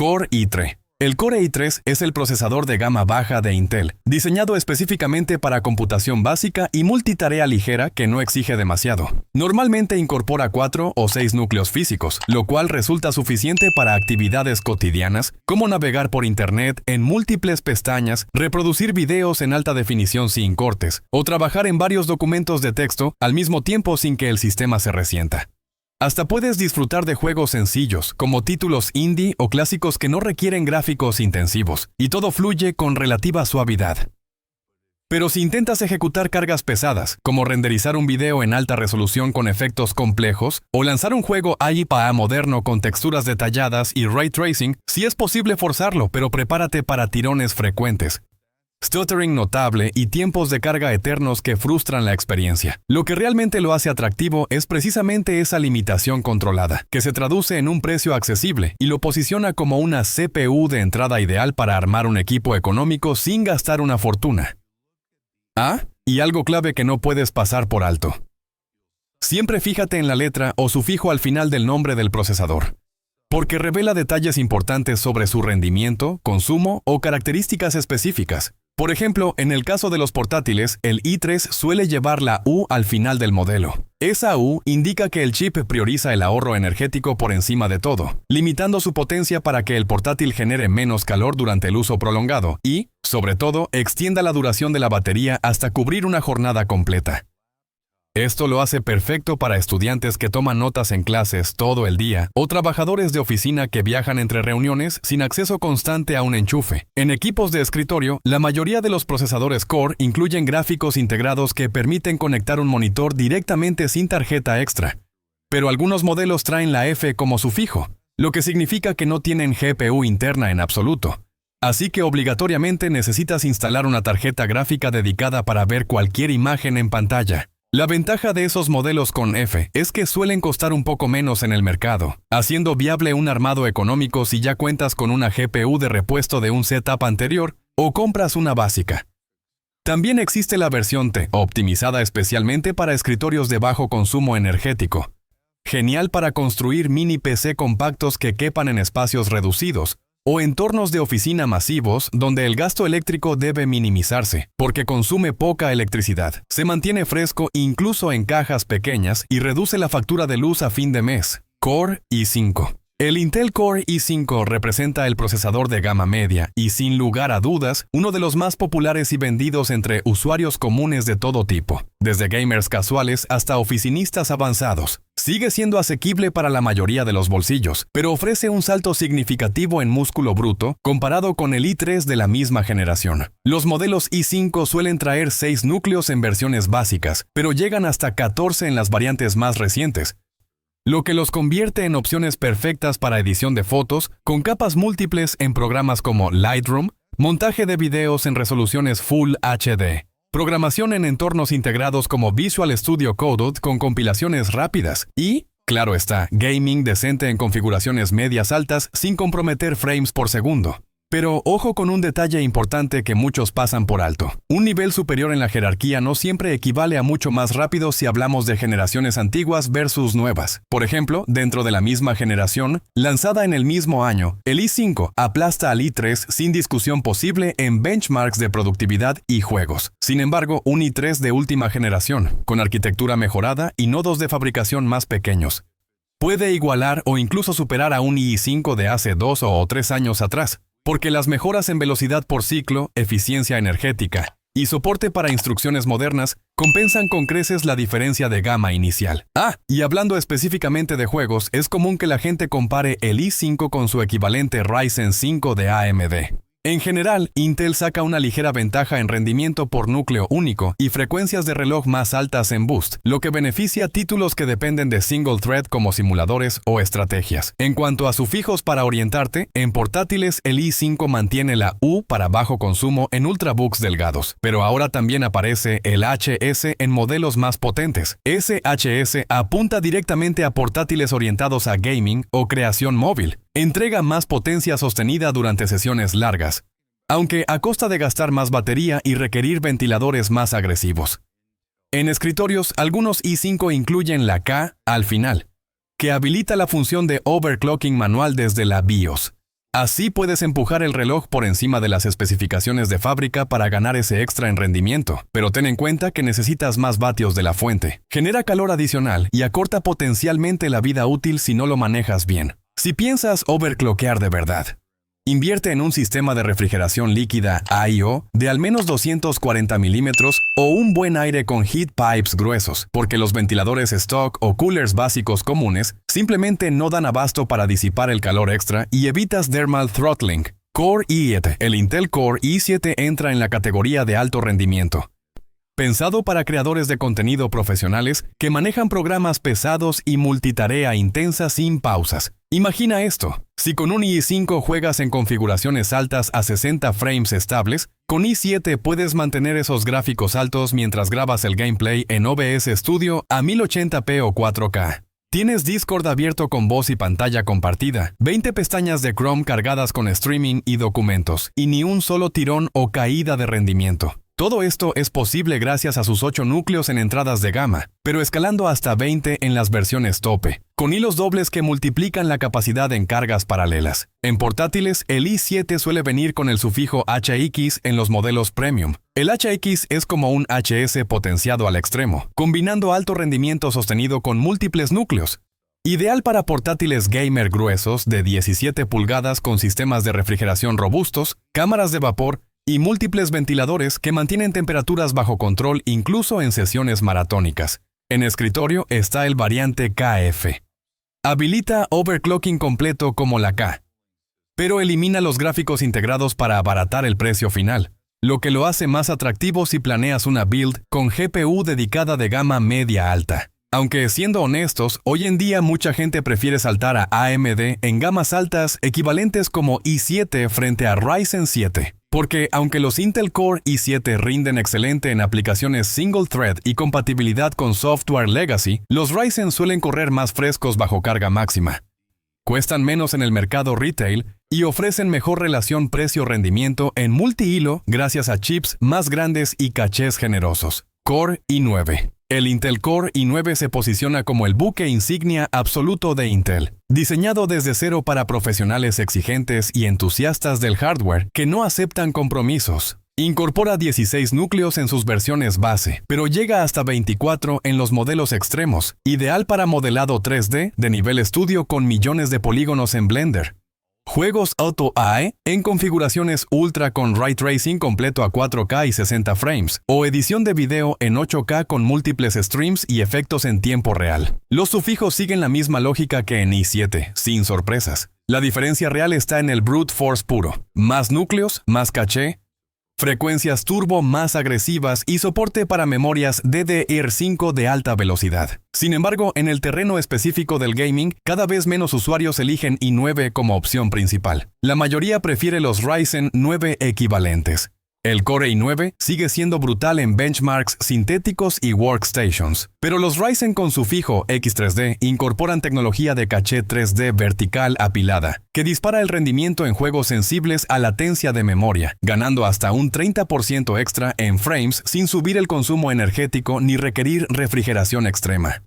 Core i3. El Core i3 es el procesador de gama baja de Intel, diseñado específicamente para computación básica y multitarea ligera que no exige demasiado. Normalmente incorpora 4 o 6 núcleos físicos, lo cual resulta suficiente para actividades cotidianas como navegar por Internet en múltiples pestañas, reproducir videos en alta definición sin cortes, o trabajar en varios documentos de texto al mismo tiempo sin que el sistema se resienta. Hasta puedes disfrutar de juegos sencillos, como títulos indie o clásicos que no requieren gráficos intensivos, y todo fluye con relativa suavidad. Pero si intentas ejecutar cargas pesadas, como renderizar un video en alta resolución con efectos complejos, o lanzar un juego AAA moderno con texturas detalladas y ray tracing, sí es posible forzarlo, pero prepárate para tirones frecuentes, stuttering notable y tiempos de carga eternos que frustran la experiencia. Lo que realmente lo hace atractivo es precisamente esa limitación controlada, que se traduce en un precio accesible y lo posiciona como una CPU de entrada ideal para armar un equipo económico sin gastar una fortuna. Y algo clave que no puedes pasar por alto. Siempre fíjate en la letra o sufijo al final del nombre del procesador, porque revela detalles importantes sobre su rendimiento, consumo o características específicas. Por ejemplo, en el caso de los portátiles, el i3 suele llevar la U al final del modelo. Esa U indica que el chip prioriza el ahorro energético por encima de todo, limitando su potencia para que el portátil genere menos calor durante el uso prolongado y, sobre todo, extienda la duración de la batería hasta cubrir una jornada completa. Esto lo hace perfecto para estudiantes que toman notas en clases todo el día o trabajadores de oficina que viajan entre reuniones sin acceso constante a un enchufe. En equipos de escritorio, la mayoría de los procesadores Core incluyen gráficos integrados que permiten conectar un monitor directamente sin tarjeta extra. Pero algunos modelos traen la F como sufijo, lo que significa que no tienen GPU interna en absoluto. Así que obligatoriamente necesitas instalar una tarjeta gráfica dedicada para ver cualquier imagen en pantalla. La ventaja de esos modelos con F es que suelen costar un poco menos en el mercado, haciendo viable un armado económico si ya cuentas con una GPU de repuesto de un setup anterior o compras una básica. También existe la versión T, optimizada especialmente para escritorios de bajo consumo energético. Genial para construir mini PC compactos que quepan en espacios reducidos, o entornos de oficina masivos donde el gasto eléctrico debe minimizarse, porque consume poca electricidad, se mantiene fresco incluso en cajas pequeñas y reduce la factura de luz a fin de mes. Core i5. El Intel Core i5 representa el procesador de gama media y, sin lugar a dudas, uno de los más populares y vendidos entre usuarios comunes de todo tipo, desde gamers casuales hasta oficinistas avanzados. Sigue siendo asequible para la mayoría de los bolsillos, pero ofrece un salto significativo en músculo bruto comparado con el i3 de la misma generación. Los modelos i5 suelen traer 6 núcleos en versiones básicas, pero llegan hasta 14 en las variantes más recientes, lo que los convierte en opciones perfectas para edición de fotos con capas múltiples en programas como Lightroom, montaje de videos en resoluciones Full HD, programación en entornos integrados como Visual Studio Code con compilaciones rápidas y, claro está, gaming decente en configuraciones medias altas sin comprometer frames por segundo. Pero ojo con un detalle importante que muchos pasan por alto. Un nivel superior en la jerarquía no siempre equivale a mucho más rápido si hablamos de generaciones antiguas versus nuevas. Por ejemplo, dentro de la misma generación, lanzada en el mismo año, el i5 aplasta al i3 sin discusión posible en benchmarks de productividad y juegos. Sin embargo, un i3 de última generación, con arquitectura mejorada y nodos de fabricación más pequeños, puede igualar o incluso superar a un i5 de hace 2 o 3 años atrás. Porque las mejoras en velocidad por ciclo, eficiencia energética y soporte para instrucciones modernas compensan con creces la diferencia de gama inicial. Y hablando específicamente de juegos, es común que la gente compare el i5 con su equivalente Ryzen 5 de AMD. En general, Intel saca una ligera ventaja en rendimiento por núcleo único y frecuencias de reloj más altas en boost, lo que beneficia a títulos que dependen de single thread como simuladores o estrategias. En cuanto a sufijos para orientarte, en portátiles el i5 mantiene la U para bajo consumo en ultrabooks delgados, pero ahora también aparece el HS en modelos más potentes. Ese HS apunta directamente a portátiles orientados a gaming o creación móvil. Entrega más potencia sostenida durante sesiones largas, aunque a costa de gastar más batería y requerir ventiladores más agresivos. En escritorios, algunos i5 incluyen la K al final, que habilita la función de overclocking manual desde la BIOS. Así puedes empujar el reloj por encima de las especificaciones de fábrica para ganar ese extra en rendimiento, pero ten en cuenta que necesitas más vatios de la fuente. Genera calor adicional y acorta potencialmente la vida útil si no lo manejas bien. Si piensas overclockear de verdad, invierte en un sistema de refrigeración líquida AIO de al menos 240 milímetros o un buen aire con heat pipes gruesos, porque los ventiladores stock o coolers básicos comunes simplemente no dan abasto para disipar el calor extra y evitas thermal throttling. Core i7. El Intel Core i7 entra en la categoría de alto rendimiento. Pensado para creadores de contenido profesionales que manejan programas pesados y multitarea intensa sin pausas. Imagina esto, si con un i5 juegas en configuraciones altas a 60 frames estables, con i7 puedes mantener esos gráficos altos mientras grabas el gameplay en OBS Studio a 1080p o 4K. Tienes Discord abierto con voz y pantalla compartida, 20 pestañas de Chrome cargadas con streaming y documentos, y ni un solo tirón o caída de rendimiento. Todo esto es posible gracias a sus 8 núcleos en entradas de gama, pero escalando hasta 20 en las versiones tope, con hilos dobles que multiplican la capacidad en cargas paralelas. En portátiles, el i7 suele venir con el sufijo HX en los modelos Premium. El HX es como un HS potenciado al extremo, combinando alto rendimiento sostenido con múltiples núcleos. Ideal para portátiles gamer gruesos de 17 pulgadas con sistemas de refrigeración robustos, cámaras de vapor y múltiples ventiladores que mantienen temperaturas bajo control incluso en sesiones maratónicas. En escritorio está el variante KF. Habilita overclocking completo como la K, pero elimina los gráficos integrados para abaratar el precio final, lo que lo hace más atractivo si planeas una build con GPU dedicada de gama media-alta. Aunque siendo honestos, hoy en día mucha gente prefiere saltar a AMD en gamas altas equivalentes como i7 frente a Ryzen 7. Porque aunque los Intel Core i7 rinden excelente en aplicaciones single thread y compatibilidad con software legacy, los Ryzen suelen correr más frescos bajo carga máxima. Cuestan menos en el mercado retail y ofrecen mejor relación precio-rendimiento en multihilo gracias a chips más grandes y cachés generosos. Core i9. El Intel Core i9 se posiciona como el buque insignia absoluto de Intel, diseñado desde cero para profesionales exigentes y entusiastas del hardware que no aceptan compromisos. Incorpora 16 núcleos en sus versiones base, pero llega hasta 24 en los modelos extremos, ideal para modelado 3D de nivel estudio con millones de polígonos en Blender. Juegos Auto AI en configuraciones Ultra con Ray Tracing completo a 4K y 60 frames, o edición de video en 8K con múltiples streams y efectos en tiempo real. Los sufijos siguen la misma lógica que en i7, sin sorpresas. La diferencia real está en el brute force puro. Más núcleos, más caché, frecuencias turbo más agresivas y soporte para memorias DDR5 de alta velocidad. Sin embargo, en el terreno específico del gaming, cada vez menos usuarios eligen i9 como opción principal. La mayoría prefiere los Ryzen 9 equivalentes. El Core i9 sigue siendo brutal en benchmarks sintéticos y workstations, pero los Ryzen con sufijo X3D incorporan tecnología de caché 3D vertical apilada, que dispara el rendimiento en juegos sensibles a latencia de memoria, ganando hasta un 30% extra en frames sin subir el consumo energético ni requerir refrigeración extrema.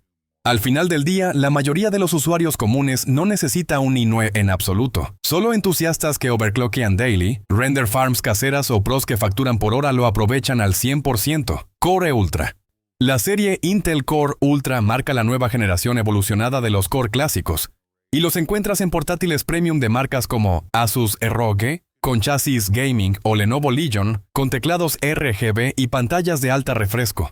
Al final del día, la mayoría de los usuarios comunes no necesita un i9 en absoluto. Solo entusiastas que overclockean daily, render farms caseras o pros que facturan por hora lo aprovechan al 100%. Core Ultra. La serie Intel Core Ultra marca la nueva generación evolucionada de los Core clásicos, y los encuentras en portátiles premium de marcas como Asus ROG, con chasis gaming, o Lenovo Legion, con teclados RGB y pantallas de alta refresco.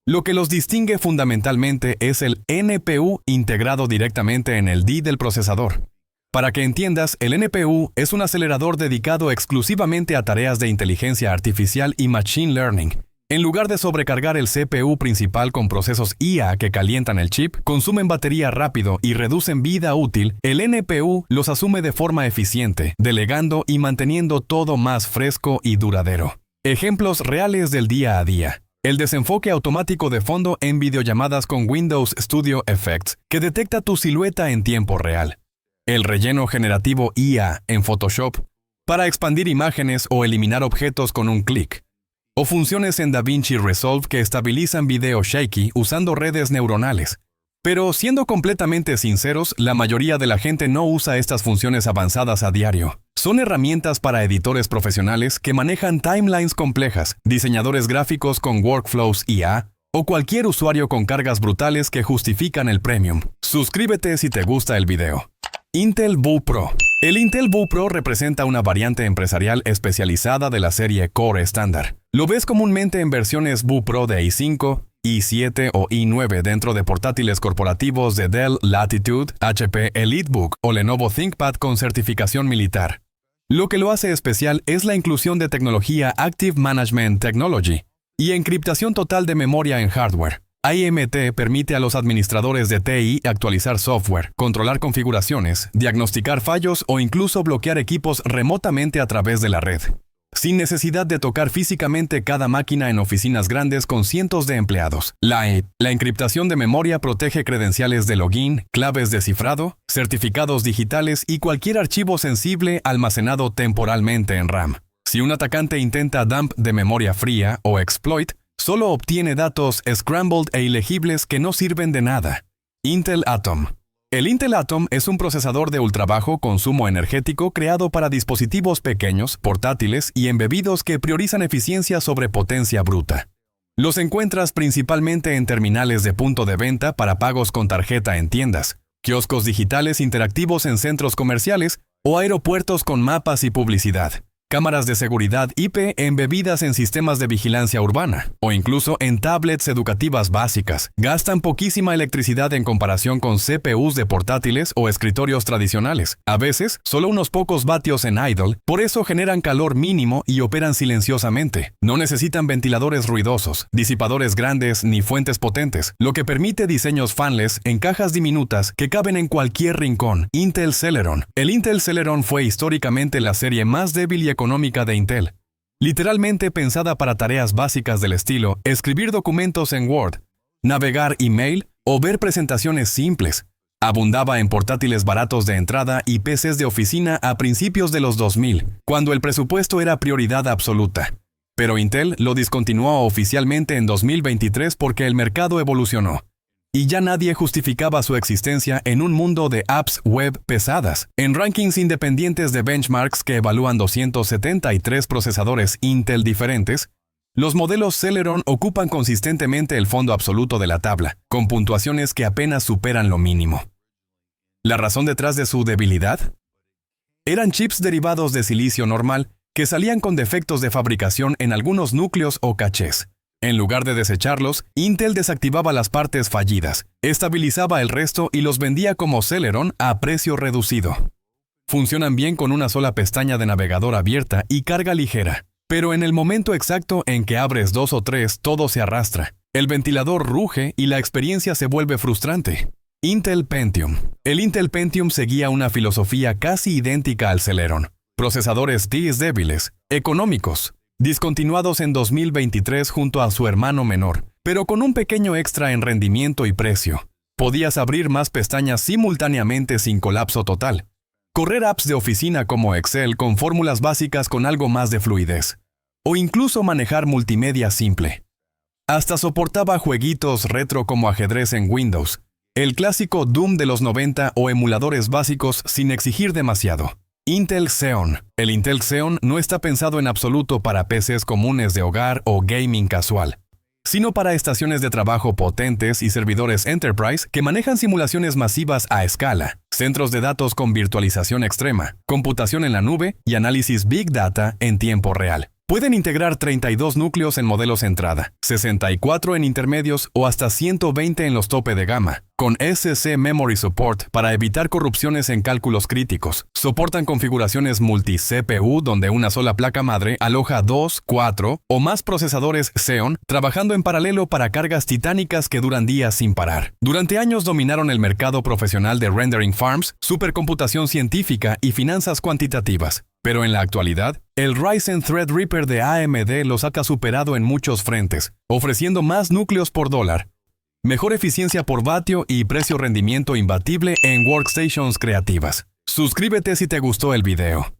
Lo que los distingue fundamentalmente es el NPU integrado directamente en el D del procesador. Para que entiendas, el NPU es un acelerador dedicado exclusivamente a tareas de inteligencia artificial y machine learning. En lugar de sobrecargar el CPU principal con procesos IA que calientan el chip, consumen batería rápido y reducen vida útil, el NPU los asume de forma eficiente, delegando y manteniendo todo más fresco y duradero. Ejemplos reales del día a día. El desenfoque automático de fondo en videollamadas con Windows Studio Effects, que detecta tu silueta en tiempo real. El relleno generativo IA en Photoshop, para expandir imágenes o eliminar objetos con un clic. O funciones en DaVinci Resolve que estabilizan video shaky usando redes neuronales. Pero siendo completamente sinceros, la mayoría de la gente no usa estas funciones avanzadas a diario. Son herramientas para editores profesionales que manejan timelines complejas, diseñadores gráficos con workflows IA, o cualquier usuario con cargas brutales que justifican el premium. Suscríbete si te gusta el video. Intel VU Pro. El Intel VU Pro representa una variante empresarial especializada de la serie Core estándar. Lo ves comúnmente en versiones VU Pro de i5, i7 o i9 dentro de portátiles corporativos de Dell Latitude, HP EliteBook o Lenovo ThinkPad con certificación militar. Lo que lo hace especial es la inclusión de tecnología Active Management Technology y encriptación total de memoria en hardware. AMD permite a los administradores de TI actualizar software, controlar configuraciones, diagnosticar fallos o incluso bloquear equipos remotamente a través de la red, sin necesidad de tocar físicamente cada máquina en oficinas grandes con cientos de empleados. La encriptación de memoria protege credenciales de login, claves de cifrado, certificados digitales y cualquier archivo sensible almacenado temporalmente en RAM. Si un atacante intenta dump de memoria fría o exploit, solo obtiene datos scrambled e ilegibles que no sirven de nada. Intel Atom. El Intel Atom es un procesador de ultrabajo consumo energético creado para dispositivos pequeños, portátiles y embebidos que priorizan eficiencia sobre potencia bruta. Los encuentras principalmente en terminales de punto de venta para pagos con tarjeta en tiendas, kioscos digitales interactivos en centros comerciales o aeropuertos con mapas y publicidad. Cámaras de seguridad IP embebidas en sistemas de vigilancia urbana, o incluso en tablets educativas básicas. Gastan poquísima electricidad en comparación con CPUs de portátiles o escritorios tradicionales. A veces, solo unos pocos vatios en idle, por eso generan calor mínimo y operan silenciosamente. No necesitan ventiladores ruidosos, disipadores grandes ni fuentes potentes, lo que permite diseños fanless en cajas diminutas que caben en cualquier rincón. Intel Celeron. El Intel Celeron fue históricamente la serie más débil y económica de Intel, literalmente pensada para tareas básicas del estilo escribir documentos en Word, navegar email o ver presentaciones simples. Abundaba en portátiles baratos de entrada y PCs de oficina a principios de los 2000, cuando el presupuesto era prioridad absoluta. Pero Intel lo discontinuó oficialmente en 2023 porque el mercado evolucionó y ya nadie justificaba su existencia en un mundo de apps web pesadas. En rankings independientes de benchmarks que evalúan 273 procesadores Intel diferentes, los modelos Celeron ocupan consistentemente el fondo absoluto de la tabla, con puntuaciones que apenas superan lo mínimo. ¿La razón detrás de su debilidad? Eran chips derivados de silicio normal que salían con defectos de fabricación en algunos núcleos o cachés. En lugar de desecharlos, Intel desactivaba las partes fallidas, estabilizaba el resto y los vendía como Celeron a precio reducido. Funcionan bien con una sola pestaña de navegador abierta y carga ligera, pero en el momento exacto en que abres 2 o 3, todo se arrastra. El ventilador ruge y la experiencia se vuelve frustrante. Intel Pentium. El Intel Pentium seguía una filosofía casi idéntica al Celeron. Procesadores TIs débiles, económicos, discontinuados en 2023 junto a su hermano menor, pero con un pequeño extra en rendimiento y precio. Podías abrir más pestañas simultáneamente sin colapso total. Correr apps de oficina como Excel con fórmulas básicas con algo más de fluidez. O incluso manejar multimedia simple. Hasta soportaba jueguitos retro como ajedrez en Windows, el clásico Doom de los 90 o emuladores básicos sin exigir demasiado. Intel Xeon. El Intel Xeon no está pensado en absoluto para PCs comunes de hogar o gaming casual, sino para estaciones de trabajo potentes y servidores Enterprise que manejan simulaciones masivas a escala, centros de datos con virtualización extrema, computación en la nube y análisis Big Data en tiempo real. Pueden integrar 32 núcleos en modelos entrada, 64 en intermedios o hasta 120 en los tope de gama, con SC Memory Support para evitar corrupciones en cálculos críticos. Soportan configuraciones multi-CPU donde una sola placa madre aloja 2, 4 o más procesadores Xeon trabajando en paralelo para cargas titánicas que duran días sin parar. Durante años dominaron el mercado profesional de rendering farms, supercomputación científica y finanzas cuantitativas. Pero en la actualidad, el Ryzen Threadripper de AMD los ha superado en muchos frentes, ofreciendo más núcleos por dólar, mejor eficiencia por vatio y precio-rendimiento imbatible en workstations creativas. Suscríbete si te gustó el video.